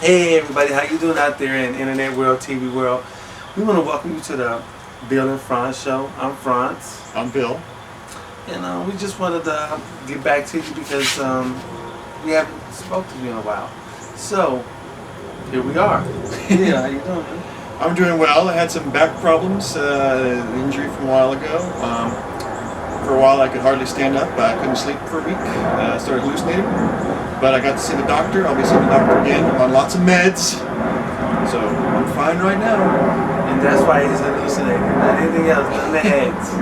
Hey everybody, how you doing out there in internet world, TV world? We want to welcome you to the Bill and Frantz show. I'm Frantz. I'm Bill. And we just wanted to get back to you because we haven't spoken to you in a while. So, here we are. Yeah, how you doing, man? I'm doing well. I had some back problems, injury from a while ago. For a while I could hardly stand up. I couldn't sleep for a week. I started hallucinating. But I got to see the doctor. I'll be seeing the doctor again. I'm on lots of meds. So I'm fine right now. And that's why he's hallucinating. Not anything else, not the heads.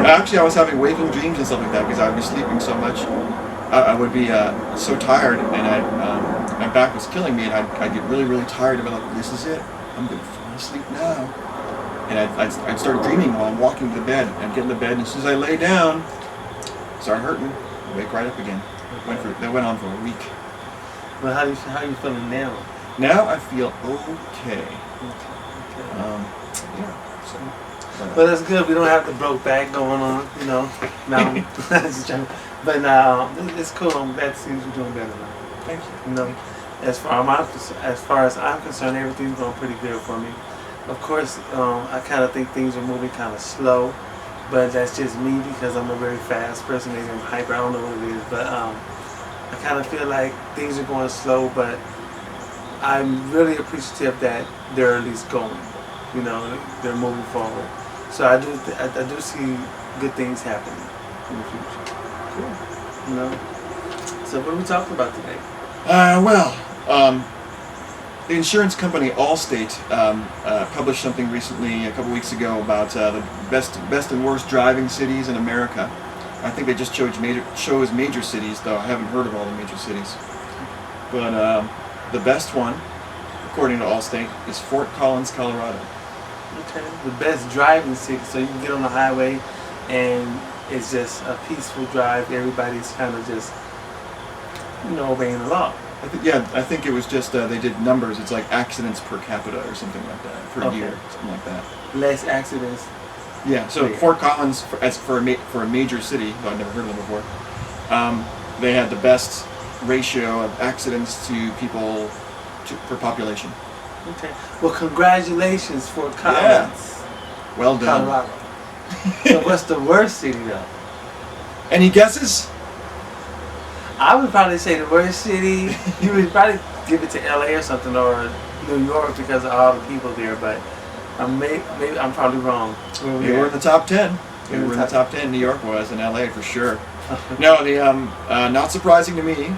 Actually, I was having waking dreams and stuff like that because I would be sleeping so much. I would be so tired, and my back was killing me, and I'd get really, really tired. And I'd be like, this is it. I'm going to fall asleep now. And I'd start dreaming while I'm walking to the bed. I'd get in the bed, and as soon as I lay down, it started hurting. I'd wake right up again. That went on for a week. But how are you feeling now? Now I feel okay. Yeah. So, well, that's good. We don't have the broke back going on, you know. Now, but now it's cool. I'm glad to see you doing better now. Thank you. You know, as far as I'm concerned, everything's going pretty good for me. Of course, I kind of think things are moving kind of slow, but that's just me because I'm a very fast person. Maybe I'm hyper. I don't know what it is, but I kind of feel like things are going slow, but I'm really appreciative that they're at least going. You know, they're moving forward. So I do see good things happening in the future. Cool. You know. So what are we talking about today? The insurance company Allstate published something recently, a couple weeks ago, about the best and worst driving cities in America. I think they just chose major cities, though I haven't heard of all the major cities. But the best one, according to Allstate, is Fort Collins, Colorado. Okay, the best driving city, so you can get on the highway and it's just a peaceful drive. Everybody's kind of just, you know, obeying the law. I think it was just they did numbers. It's like accidents per capita or something like that per year, something like that. Less accidents. Yeah. So Fort Collins, for a major city, though I've never heard of them before, they had the best ratio of accidents to people per population. Okay. Well, congratulations, Fort Collins. Yeah. Well done. Colorado. So what's the worst city though? Any guesses? I would probably say the worst city. You would probably give it to LA or something, or New York because of all the people there. But maybe I'm probably wrong. You were in the top 10. You were in the top 10. New York was, and LA for sure. No, the not surprising to me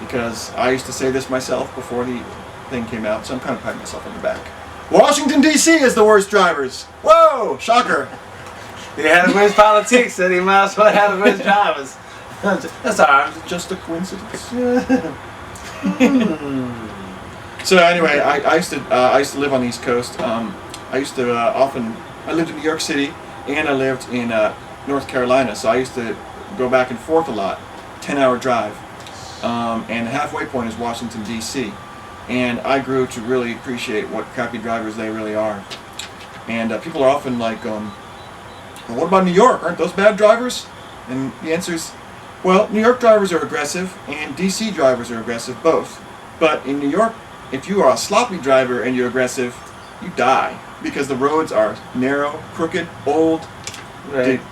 because I used to say this myself before the thing came out, so I'm kind of patting myself on the back. Washington D.C. is the worst drivers. Whoa, shocker. They had the worst politics, so they might as well have the worst drivers. That's alright. Just a coincidence. So anyway, I used to live on the East Coast. I used to I lived in New York City and I lived in North Carolina. So I used to go back and forth a lot, 10-hour drive. And the halfway point is Washington D.C. And I grew to really appreciate what crappy drivers they really are. And people are often like, well, what about New York? Aren't those bad drivers? And the answer is, well, New York drivers are aggressive, and D.C. drivers are aggressive, both. But in New York, if you are a sloppy driver and you're aggressive, you die. Because the roads are narrow, crooked, old,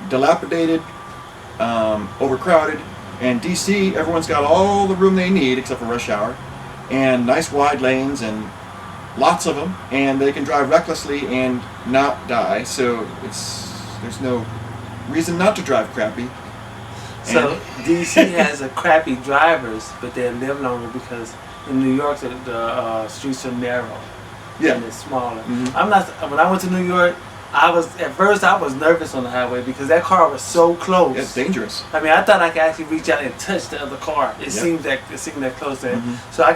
dilapidated, overcrowded. And D.C., everyone's got all the room they need, except for rush hour, and nice wide lanes, and lots of them, and they can drive recklessly and not die. So there's no reason not to drive crappy. So DC has a crappy drivers, but they live longer because in New York the streets are narrow. Yeah. And it's smaller. Mm-hmm. When I went to New York, at first I was nervous on the highway because that car was so close. It's dangerous. I mean, I thought I could actually reach out and touch the other car. It seemed that close there. Mm-hmm. So I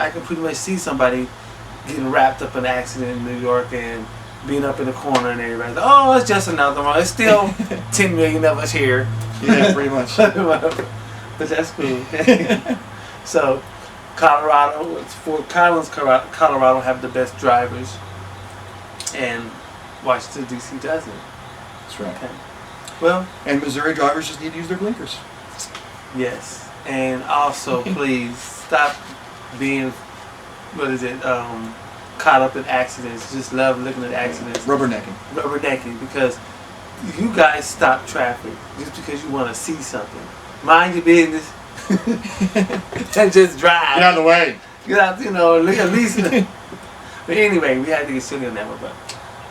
could pretty much see somebody getting wrapped up in an accident in New York and being up in the corner, and everybody's like, oh, it's just another one. It's still 10 million of us here. Yeah, pretty much. But that's cool. So, Colorado, Fort Collins, Colorado have the best drivers, and Washington D.C. doesn't. That's right. Okay. Well, and Missouri drivers just need to use their blinkers. Yes, and also please stop being what is it? Caught up in accidents. Just love looking at accidents. Rubbernecking. Rubbernecking, because you guys stop traffic just because you want to see something. Mind your business and just drive. Get out of the way. Get out, at least. But anyway, we had to get silly on that one. But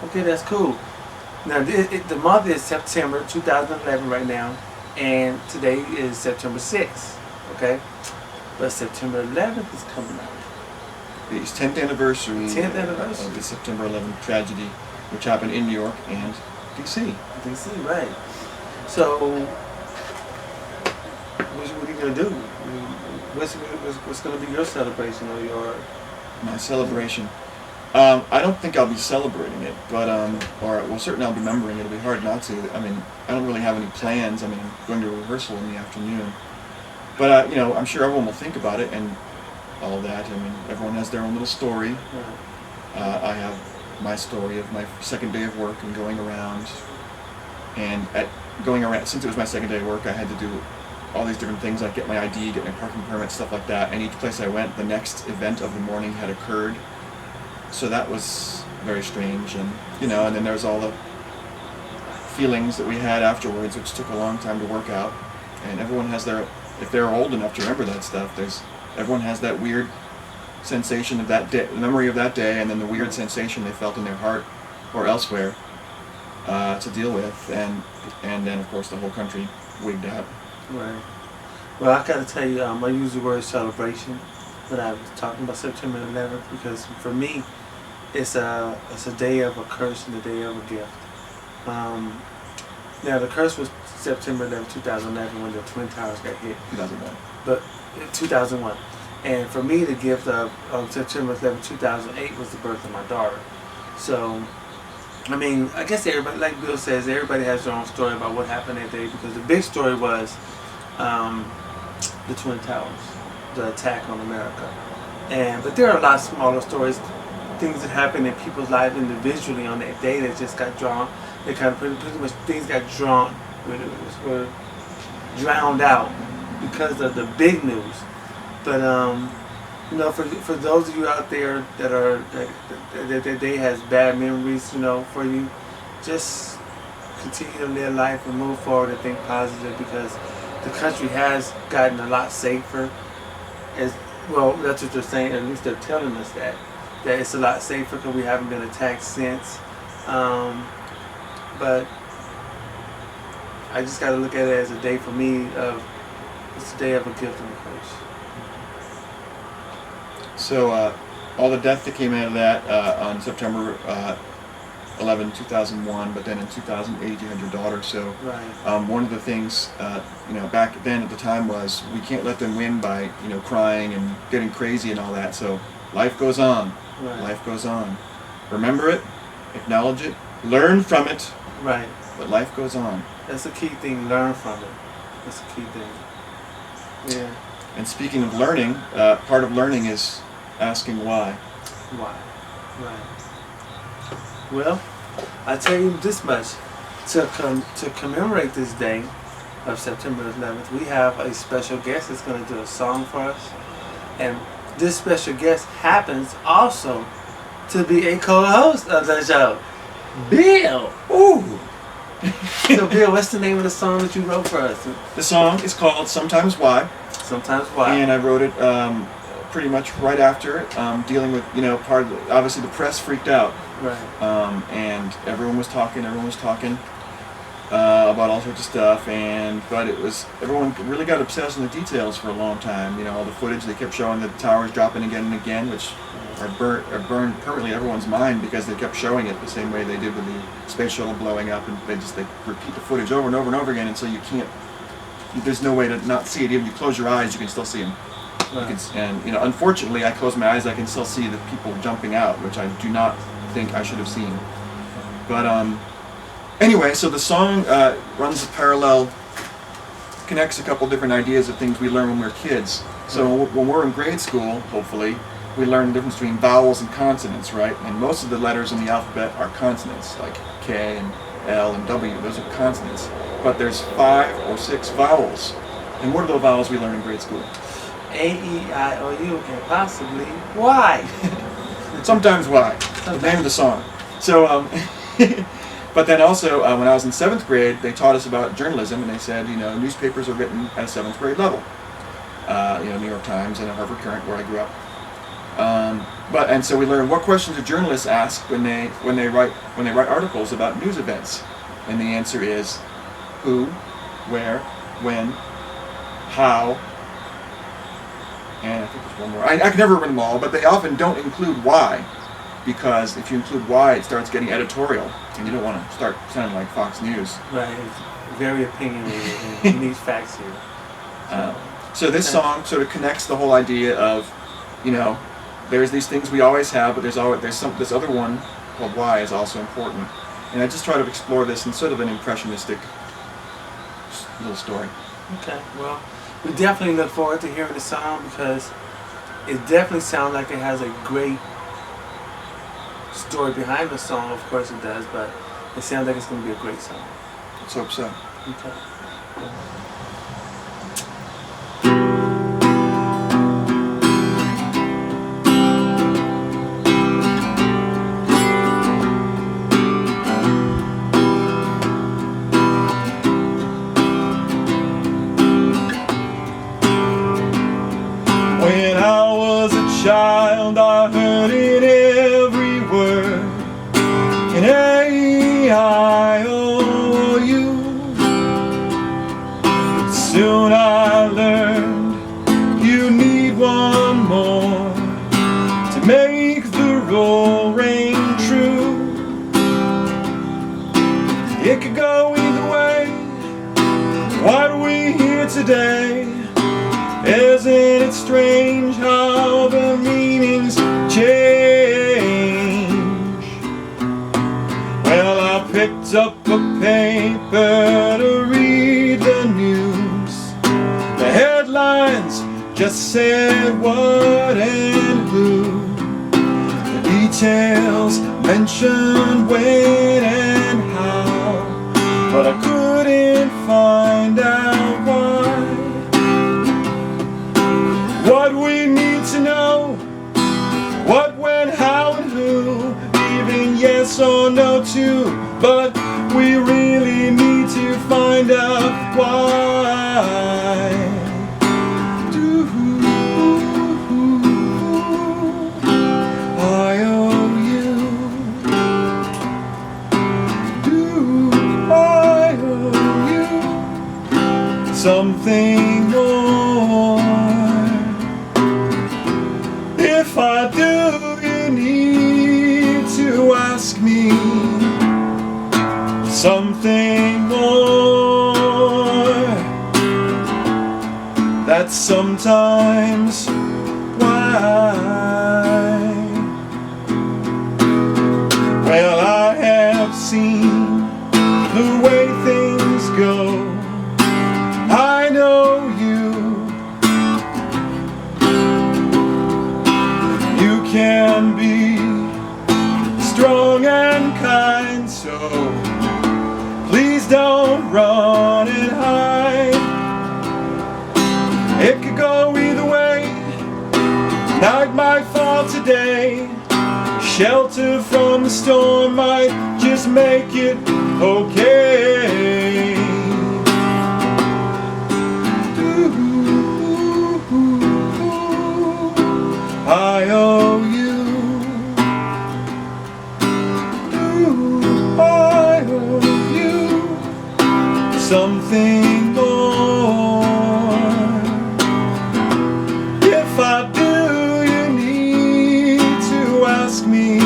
okay, that's cool. Now the month is September 2011 right now, and today is September 6th. Okay, but September 11th is coming out. The 10th anniversary. 10th anniversary of the September 11th tragedy, which happened in New York and D.C. D.C. Right. So, what are you gonna do? What's gonna be your celebration or your? My celebration. I don't think I'll be celebrating it, but certainly I'll be remembering it. It'll be hard not to. I mean, I don't really have any plans. I mean, I'm going to a rehearsal in the afternoon, but I'm sure everyone will think about it and all that. I mean, everyone has their own little story. Right. I have my story of my second day of work and going around, since it was my second day of work, I had to do all these different things, like get my ID, get my parking permit, stuff like that. And each place I went, the next event of the morning had occurred. So that was very strange, and and then there's all the feelings that we had afterwards, which took a long time to work out. And everyone has if they're old enough to remember that stuff, everyone has that weird sensation of that day, the memory of that day, and then the weird sensation they felt in their heart or elsewhere to deal with, and then of course the whole country wigged out. Right. Well, I gotta tell you, I use the word celebration when I was talking about September 11th, because for me, it's a day of a curse and a day of a gift. Now the curse was September 11th, 2011, when the Twin Towers got hit. 2001. But 2001. And for me, the gift of September 11th, 2008 was the birth of my daughter. So, I mean, I guess everybody, like Bill says, everybody has their own story about what happened that day, because the big story was the Twin Towers, the attack on America. But there are a lot of smaller stories, things that happened in people's lives individually on that day that just got drawn. They kind of pretty much things got were drowned out because of the big news. But for those of you out there that day has bad memories, for you, just continue to live life and move forward and think positive, because the country has gotten a lot safer. Well, that's what they're saying. At least they're telling us that it's a lot safer because we haven't been attacked since. But I just got to look at it as a day for me it's a day of a gift and a curse. So all the death that came out of that on September 11, 2001, but then in 2008 you had your daughter. So right. One of the things back then at the time was we can't let them win by crying and getting crazy and all that. So life goes on. Right. Life goes on. Remember it, acknowledge it, learn from it. Right. But life goes on. That's the key thing. Learn from it. That's the key thing. Yeah. And speaking of learning, part of learning is asking why. Why? Right. Well, I tell you this much: to commemorate this day of September 11th, we have a special guest that's going to do a song for us, and this special guest happens also to be a co-host of the show, Bill. Ooh. So, Bill, what's the name of the song that you wrote for us? The song is called "Sometimes Why." Sometimes Why. And I wrote it pretty much right after it, dealing with obviously the press freaked out. Right. And everyone was talking about all sorts of stuff, but everyone really got obsessed with the details for a long time. All the footage they kept showing, the towers dropping again and again, which are burned permanently in everyone's mind because they kept showing it the same way they did with the space shuttle blowing up, and they repeat the footage over and over and over again until you can't. There's no way to not see it. Even if you close your eyes, you can still see them. Right. Unfortunately, I close my eyes, I can still see the people jumping out, which I do not think I should have seen. But anyway, so the song runs a parallel, connects a couple different ideas of things we learned when we were kids. So when we're in grade school, hopefully, we learn the difference between vowels and consonants, right? And most of the letters in the alphabet are consonants, like K and L and W. Those are consonants. But there's 5 or 6 vowels. And what are the vowels we learn in grade school? A-E-I-O-U and possibly why. Sometimes why? The name of the song. So, but then also when I was in 7th grade, they taught us about journalism, and they said, newspapers are written at a 7th grade level. New York Times and Harvard Current, where I grew up. And so we learned what questions do journalists ask when they write articles about news events, and the answer is who, where, when, how, and I think there's one more. I can never remember them all, but they often don't include why, because if you include why, it starts getting editorial, and you don't want to start sounding like Fox News. Right, it's very opinionated, and you need facts here. So this song sort of connects the whole idea of, there's these things we always have, but there's this other one called why is also important, and I just try to explore this in sort of an impressionistic little story. Okay, well, we definitely look forward to hearing the song because it definitely sounds like it has a great story behind the song. Of course it does, but it sounds like it's going to be a great song. Let's hope so. Okay. When I was a child, I heard it every word in A-I-O-U. Soon I learned you need one more to make the rule ring true. It could go either way. Why are we here today? Isn't it strange how the meanings change? Well, I picked up a paper to read the news. The headlines just said what and who. The details mentioned when and how, but I couldn't find out why. What we need to know, what, when, how, and who, even yes or no too, but we really need to find out why. Do I owe you? Do I owe you something more? If I do, you need to ask me something more. That's sometimes why. Well, I have seen the way things go. I know you can be strong and kind, so please don't run and hide. It could go either way. Night might fall today. Shelter from the storm might just make it okay. I owe you. Do I owe you something more? If I do, you need to ask me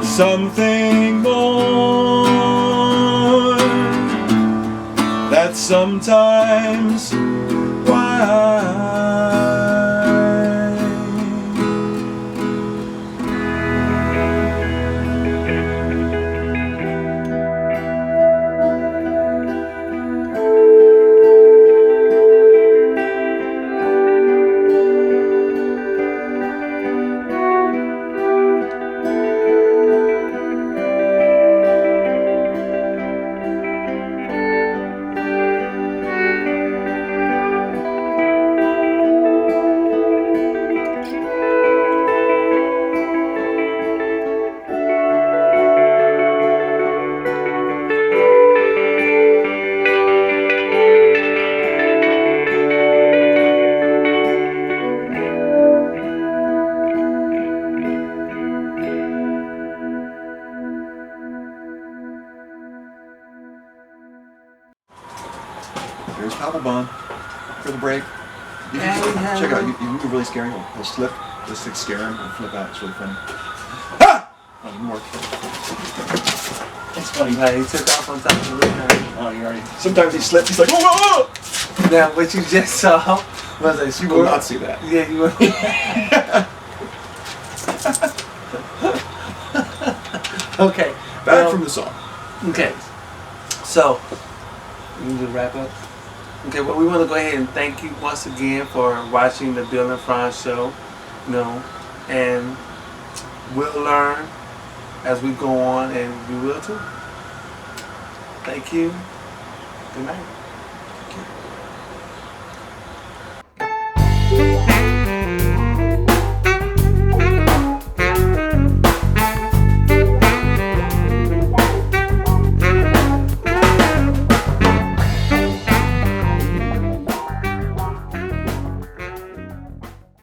something more. That's sometimes why. There's Papelbon for the break. You And we have- check out. You can really scary. He'll slip. Just like scare him and flip out. It's really funny. Ah! Oh, it didn't work. It's funny. Like, he took off on top of the roof. Oh, you already. Sometimes he slips. He's like, oh, oh, oh! Now, what you just saw was a You squirrel. will not see that. Yeah, you will. Okay. Back from the song. Okay. So, we need to wrap up. Okay, well, we want to go ahead and thank you once again for watching the Bill and Frantz show. You know, and we'll learn as we go on, and you will too. Thank you. Good night. Thank you.